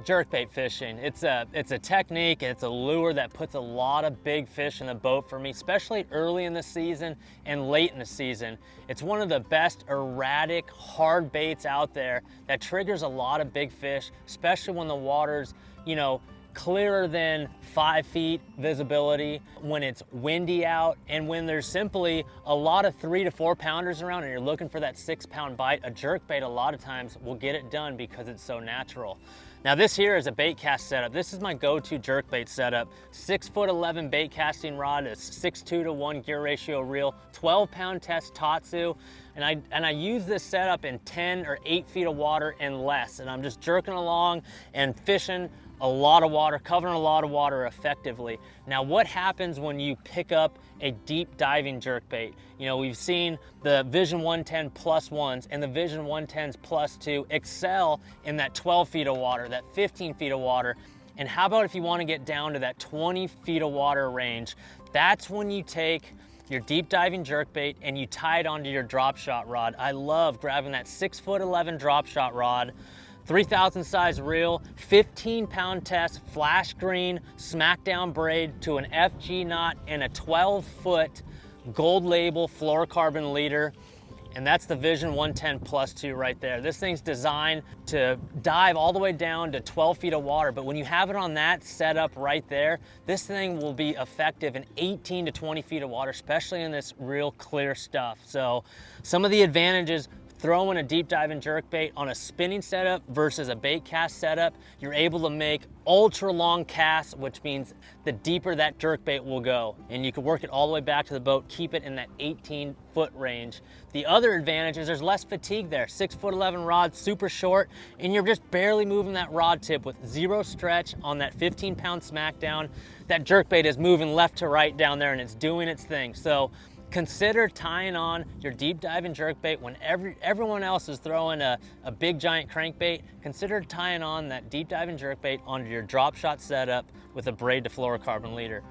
Jerkbait fishing. It's a technique, it's a lure that puts a lot of big fish in the boat for me, especially early in the season and late in the season. It's one of the best erratic, hard baits out there that triggers a lot of big fish, especially when the water's, you know, clearer than 5 feet visibility, when it's windy out, and when there's simply a lot of 3 to 4 pounders around and you're looking for that 6-pound bite. A jerkbait a lot of times will get it done because it's so natural. Now this here is a Baitcast setup. This is my go-to jerkbait setup. 6'11" bait casting rod, a 6:2 to 1 gear ratio reel, 12-pound test Tatsu, and I use this setup in 10 or 8 feet of water and less, and I'm just jerking along and fishing a lot of water, covering a lot of water effectively. Now what happens when you pick up a deep diving jerkbait? You know, we've seen the Vision 110 plus ones and the Vision 110s plus 2 excel in that 12 feet of water, that 15 feet of water. And how about if you want to get down to that 20 feet of water range? That's when you take your deep diving jerkbait and you tie it onto your drop shot rod. I love grabbing that 6'11" drop shot rod, 3,000 size reel, 15-pound test, flash green, smackdown braid to an FG knot, and a 12-foot gold label fluorocarbon leader. And that's the Vision 110 plus 2 right there. This thing's designed to dive all the way down to 12 feet of water, but when you have it on that setup right there, this thing will be effective in 18 to 20 feet of water, especially in this real clear stuff. So some of the advantages throwing a deep diving jerkbait on a spinning setup versus a bait cast setup: you're able to make ultra long casts, which means the deeper that jerkbait will go, and you can work it all the way back to the boat, keep it in that 18-foot range. The other advantage is there's less fatigue there. 6'11" rod, super short, and you're just barely moving that rod tip with zero stretch on that 15-pound smackdown. That jerkbait is moving left to right down there and it's doing its thing. So consider tying on your deep diving jerkbait when everyone else is throwing a big giant crankbait. Consider tying on that deep diving jerkbait onto your drop shot setup with a braid to fluorocarbon leader.